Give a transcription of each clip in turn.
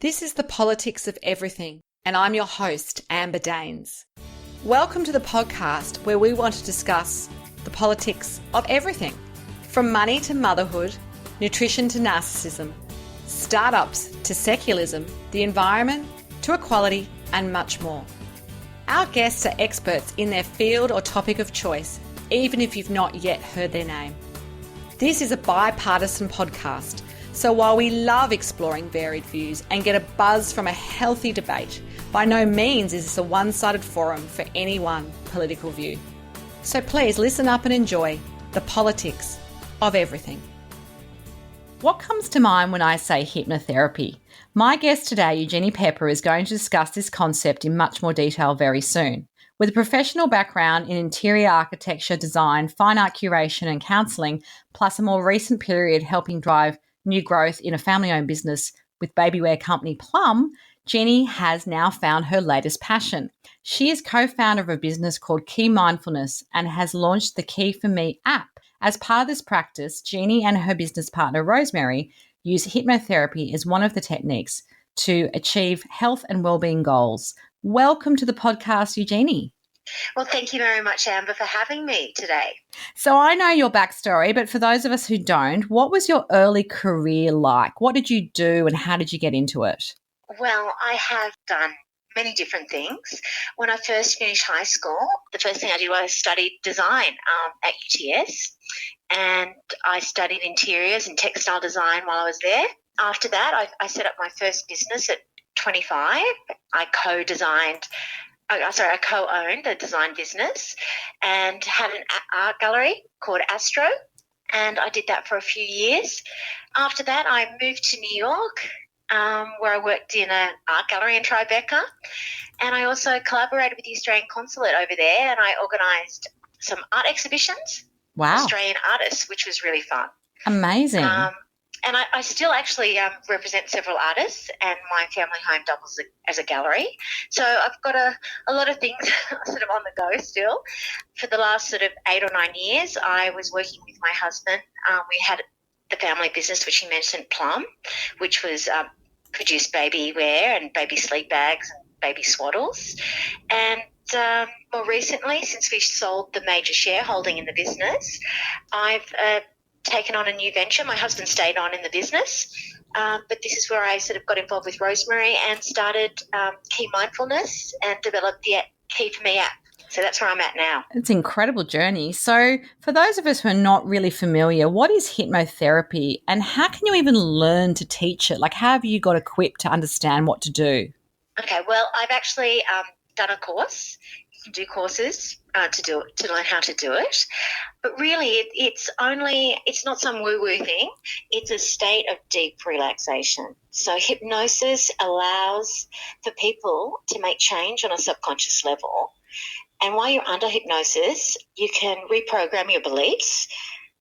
This is the Politics of Everything, and I'm your host, Amber Daines. Welcome to the podcast where we want to discuss the politics of everything, from money to motherhood, nutrition to narcissism, startups to secularism, the environment to equality, and much more. Our guests are experts in their field or topic of choice, even if you've not yet heard their name. This is a bipartisan podcast, so while we love exploring varied views and get a buzz from a healthy debate, by no means is this a one-sided forum for any one political view. So please listen up and enjoy the politics of everything. What comes to mind when I say hypnotherapy? My guest today, Eugenie Pepper, is going to discuss this concept in much more detail very soon. With a professional background in interior architecture, design, fine art curation and counselling, plus a more recent period helping drive new growth in a family-owned business with babywear company Plum, Genie has now found her latest passion. She is co-founder of a business called Key Mindfulness and has launched the Key for Me app. As part of this practice, Genie and her business partner Rosemary use hypnotherapy as one of the techniques to achieve health and wellbeing goals. Welcome to the podcast, Eugenie. Well, thank you very much, Amber, for having me today. So I know your backstory, but for those of us who don't, what was your early career like? What did you do and how did you get into it? Well, I have done many different things. When I first finished high school, the first thing I did was study design at UTS, and I studied interiors and textile design while I was there. After that, I set up my first business at 25. I co-owned a design business and had an art gallery called Astro, and I did that for a few years. After that, I moved to New York, where I worked in an art gallery in Tribeca, and I also collaborated with the Australian consulate over there, and I organised some art exhibitions. Wow. Australian artists, which was really fun. Amazing. And I still actually represent several artists, and my family home doubles as a gallery. So I've got a lot of things sort of on the go still. For the last sort of 8 or 9 years, I was working with my husband. We had the family business, which he mentioned, Plum, which was produced baby wear and baby sleep bags and baby swaddles. And more recently, since we sold the major shareholding in the business, I've taken on a new venture. My husband stayed on in the business, but this is where I sort of got involved with Rosemary and started Key Mindfulness and developed the Key for Me app. So that's where I'm at now. It's an incredible journey. So for those of us who are not really familiar, what is hypnotherapy and how can you even learn to teach it? Like, how have you got equipped to understand what to do? Okay, well, I've actually done a course. You can do courses to learn how to do it. But really, it's not some woo-woo thing. It's a state of deep relaxation. So hypnosis allows for people to make change on a subconscious level. And while you're under hypnosis, you can reprogram your beliefs.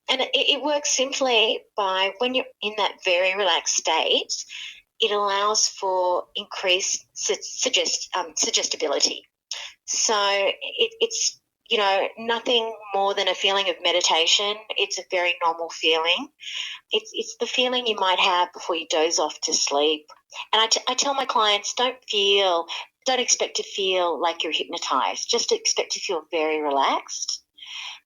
And it works simply by when you're in that very relaxed state, it allows for increased suggestibility. So it's nothing more than a feeling of meditation. It's a very normal feeling. It's the feeling you might have before you doze off to sleep. And I tell my clients, don't expect to feel like you're hypnotized. Just expect to feel very relaxed.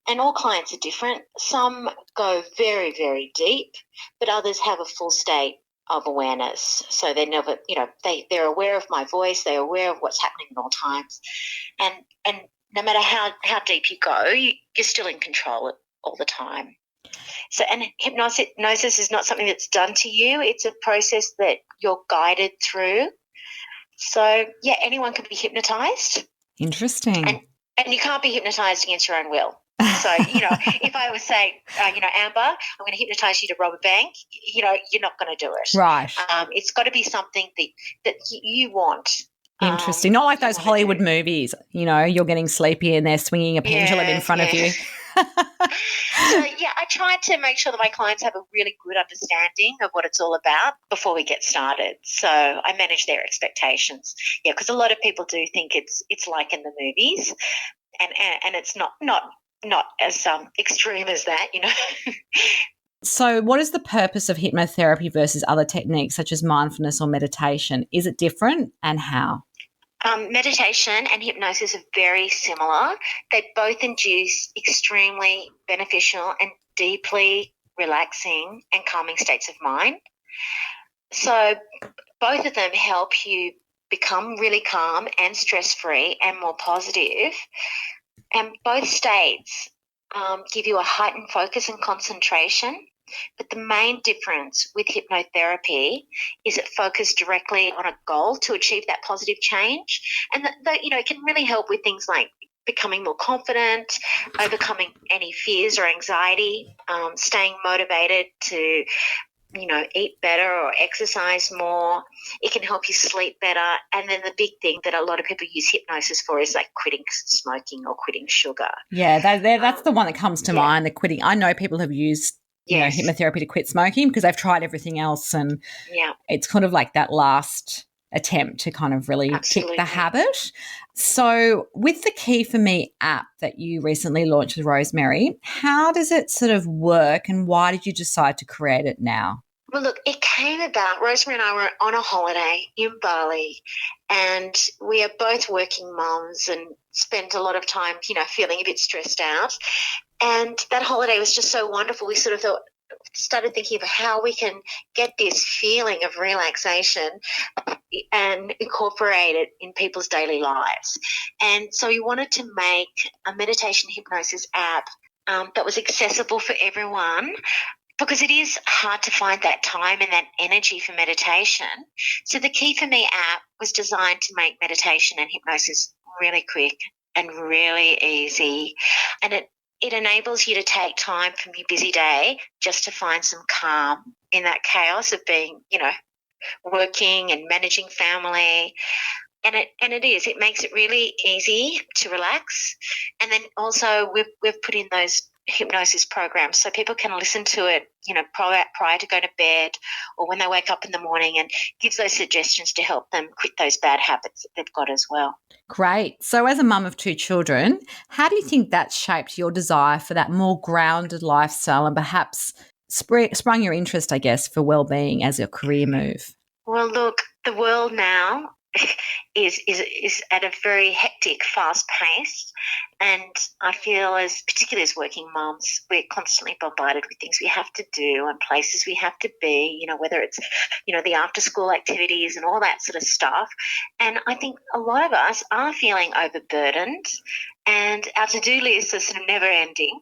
And all clients are different. Some go very, very deep, but others have a full state of awareness. So they're never, they're aware of my voice. They're aware of what's happening at all times. And no matter how deep you go, you're still in control all the time. So, and hypnosis is not something that's done to you. It's a process that you're guided through. So, yeah, anyone can be hypnotized. Interesting. And you can't be hypnotized against your own will. So, if I would say, Amber, I'm going to hypnotize you to rob a bank, you're not going to do it. Right. It's got to be something that you want. Interesting. Not like those Hollywood movies, you're getting sleepy and they're swinging a pendulum in front of you. So, I try to make sure that my clients have a really good understanding of what it's all about before we get started. So I manage their expectations. Yeah, because a lot of people do think it's like in the movies, and it's not as extreme as that, So what is the purpose of hypnotherapy versus other techniques such as mindfulness or meditation? Is it different, and how? Meditation and hypnosis are very similar. They both induce extremely beneficial and deeply relaxing and calming states of mind. So both of them help you become really calm and stress-free and more positive. And both states give you a heightened focus and concentration. But the main difference with hypnotherapy is it focuses directly on a goal to achieve that positive change. And that it can really help with things like becoming more confident, overcoming any fears or anxiety, staying motivated to eat better or exercise more. It can help you sleep better. And then the big thing that a lot of people use hypnosis for is like quitting smoking or quitting sugar. Yeah, that's the one that comes to mind, the quitting. I know people have used hypnotherapy to quit smoking because they've tried everything else, and it's kind of like that last attempt to kind of really kick the habit. So with the Key for Me app that you recently launched with Rosemary, how does it sort of work, and why did you decide to create it now? Well, look, it came about, Rosemary and I were on a holiday in Bali, and we are both working mums and spent a lot of time, feeling a bit stressed out. And that holiday was just so wonderful. We sort of started thinking of how we can get this feeling of relaxation and incorporate it in people's daily lives. And so we wanted to make a meditation hypnosis app that was accessible for everyone, because it is hard to find that time and that energy for meditation. So the Key for Me app was designed to make meditation and hypnosis really quick and really easy. And it enables you to take time from your busy day just to find some calm in that chaos of being, working and managing family. And it makes it really easy to relax. And then also we've put in those hypnosis programs so people can listen to it, prior to going to bed or when they wake up in the morning, and gives those suggestions to help them quit those bad habits that they've got as well. Great. So as a mum of 2 children, how do you think that shaped your desire for that more grounded lifestyle and perhaps sprung your interest, I guess, for wellbeing as a career move? Well, look, the world now is at a very hectic, fast pace, and I feel, particularly as working mums, we're constantly bombarded with things we have to do and places we have to be, whether it's, the after school activities and all that sort of stuff. And I think a lot of us are feeling overburdened, and our to-do lists are sort of never ending.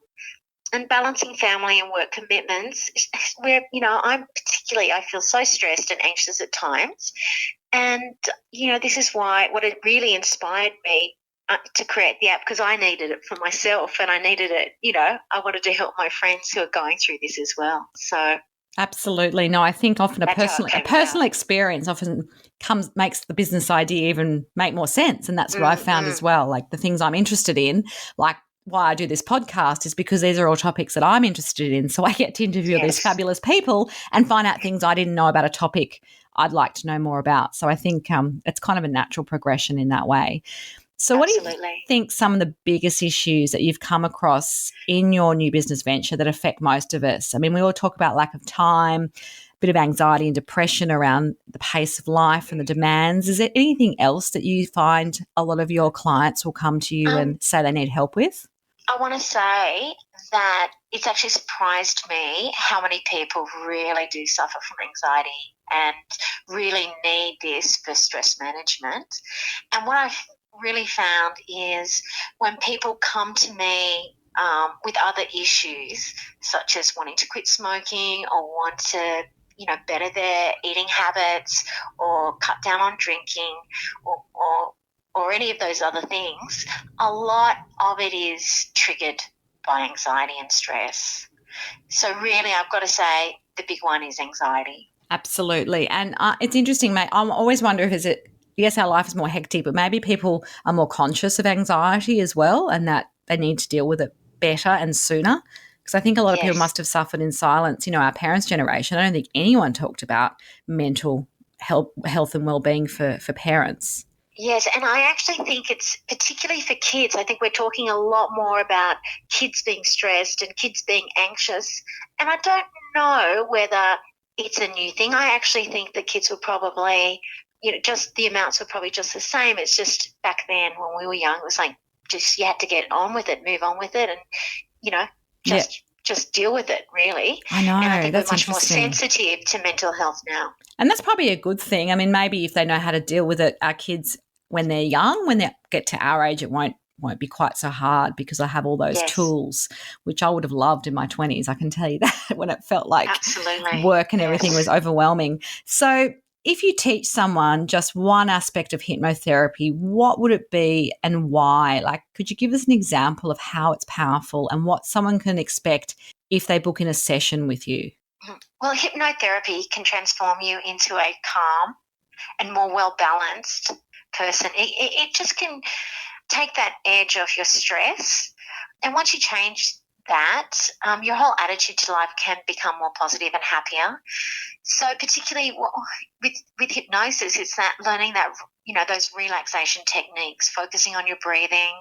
And balancing family and work commitments, where, I feel so stressed and anxious at times. And, this is what it really inspired me to create the app, because I needed it for myself, and I needed it, I wanted to help my friends who are going through this as well. So absolutely. No, I think often a personal experience often makes the business idea even make more sense. And that's what I found as well. Like the things I'm interested in, like why I do this podcast, is because these are all topics that I'm interested in. So I get to interview all these fabulous people and find out things I didn't know about a topic I'd like to know more about. So I think it's kind of a natural progression in that way. So what do you think some of the biggest issues that you've come across in your new business venture that affect most of us? I mean, we all talk about lack of time, a bit of anxiety and depression around the pace of life and the demands. Is there anything else that you find a lot of your clients will come to you and say they need help with? I want to say that it's actually surprised me how many people really do suffer from anxiety and really need this for stress management. And what I've really found is when people come to me with other issues, such as wanting to quit smoking or want to better their eating habits or cut down on drinking or any of those other things, a lot of it is triggered by anxiety and stress. So really, I've got to say the big one is anxiety. Absolutely. And it's interesting, mate. I always wonder if yes, our life is more hectic, but maybe people are more conscious of anxiety as well, and that they need to deal with it better and sooner. Because I think a lot of people must have suffered in silence. Our parents' generation, I don't think anyone talked about mental health and wellbeing for parents. Yes, and I actually think it's particularly for kids. I think we're talking a lot more about kids being stressed and kids being anxious. And I don't know whether it's a new thing. I actually think the kids were probably, just the amounts were probably just the same. It's just back then when we were young, it was like just you had to get on with it, move on with it, and, just deal with it, really. I know. And I think that's we're much more interesting. sensitive to mental health now. And that's probably a good thing. I mean, maybe if they know how to deal with it, our kids, when they're young, when they get to our age, it won't be quite so hard because I have all those tools, which I would have loved in my 20s. I can tell you that, when it felt like Absolutely. work and everything was overwhelming. So if you teach someone just one aspect of hypnotherapy, what would it be and why? Like, could you give us an example of how it's powerful and what someone can expect if they book in a session with you? Well, hypnotherapy can transform you into a calm and more well-balanced person. It just can take that edge off your stress. And once you change that, your whole attitude to life can become more positive and happier. So particularly with hypnosis, it's that learning that, those relaxation techniques, focusing on your breathing,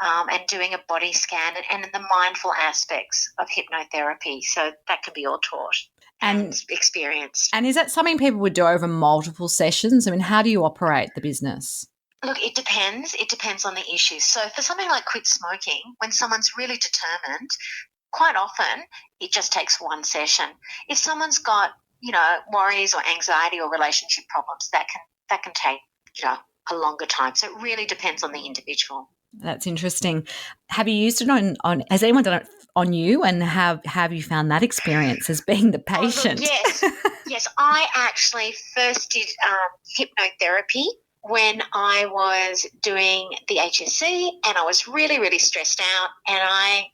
and doing a body scan and the mindful aspects of hypnotherapy. So that can be all taught and experienced. And is that something people would do over multiple sessions? I mean, how do you operate the business? Look, it depends. It depends on the issue. So for something like quit smoking, when someone's really determined, quite often it just takes one session. If someone's got, worries or anxiety or relationship problems, that can take, a longer time. So it really depends on the individual. That's interesting. Have you used it on has anyone done it on you, and have you found that experience as being the patient? Oh, look, yes. I actually first did hypnotherapy when I was doing the HSC, and I was really, really stressed out, and I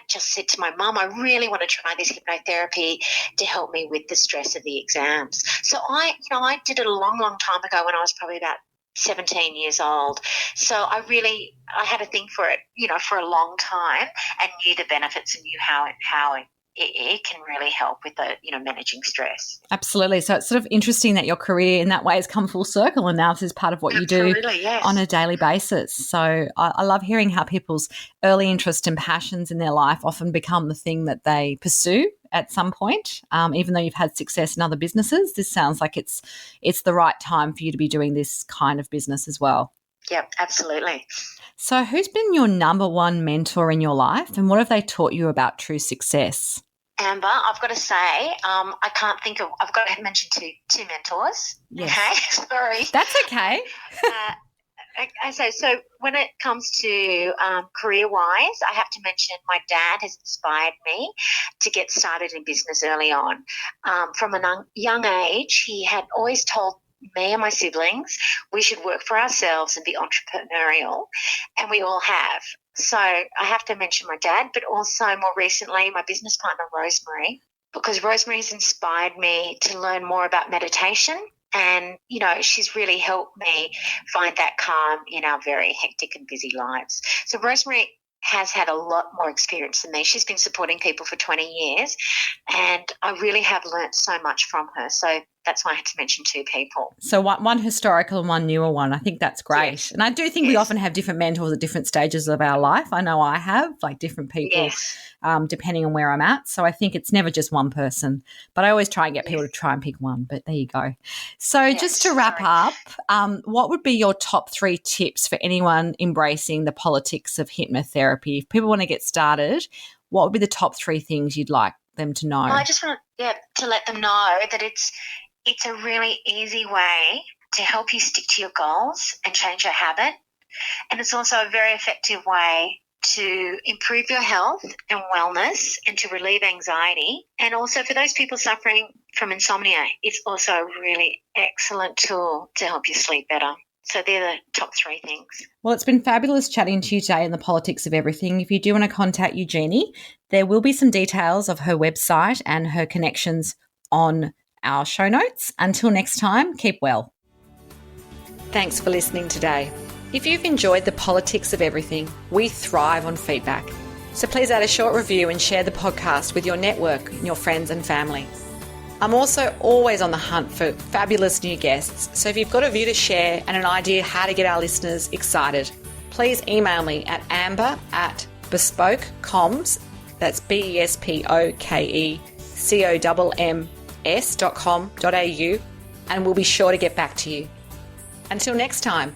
just said to my mum, I really want to try this hypnotherapy to help me with the stress of the exams. So I did it a long, long time ago when I was probably about 17 years old. So I had a thing for it, for a long time, and knew the benefits and knew how it can really help with the, managing stress. Absolutely. So it's sort of interesting that your career in that way has come full circle, and now this is part of what you do on a daily basis. So I love hearing how people's early interests and passions in their life often become the thing that they pursue at some point. Even though you've had success in other businesses, this sounds like it's the right time for you to be doing this kind of business as well. Yep, absolutely. So who's been your number one mentor in your life, and what have they taught you about true success? Amber, I've got to say, I can't think of, I've got to mention two mentors. Yes. Okay, sorry. That's okay. So when it comes to career-wise, I have to mention my dad has inspired me to get started in business early on. From a young age, he had always told me and my siblings we should work for ourselves and be entrepreneurial, and we all have. So I have to mention my dad, but also more recently my business partner, Rosemary, because Rosemary has inspired me to learn more about meditation. And, she's really helped me find that calm in our very hectic and busy lives. So Rosemary has had a lot more experience than me. She's been supporting people for 20 years, and I really have learnt so much from her. So that's why I had to mention two people. So one historical and one newer one. I think that's great. Yes. And I do think we often have different mentors at different stages of our life. I know I have, like different people, depending on where I'm at. So I think it's never just one person. But I always try and get people to try and pick one. But there you go. So just to wrap up, what would be your top 3 tips for anyone embracing the politics of hypnotherapy? If people want to get started, what would be the top 3 things you'd like them to know? Well, I just want to let them know that it's a really easy way to help you stick to your goals and change your habit. And it's also a very effective way to improve your health and wellness and to relieve anxiety. And also for those people suffering from insomnia, it's also a really excellent tool to help you sleep better. So they're the top 3 things. Well, it's been fabulous chatting to you today in the Politics of Everything. If you do want to contact Eugenie, there will be some details of her website and her connections on our show notes. Until next time, keep well. Thanks for listening today. If you've enjoyed the Politics of Everything, we thrive on feedback. So please add a short review and share the podcast with your network, your friends and family. I'm also always on the hunt for fabulous new guests. So if you've got a view to share and an idea how to get our listeners excited, please email me at amber@bespokecoms, that's BESPOKE comms.com.au, and we'll be sure to get back to you. Until next time.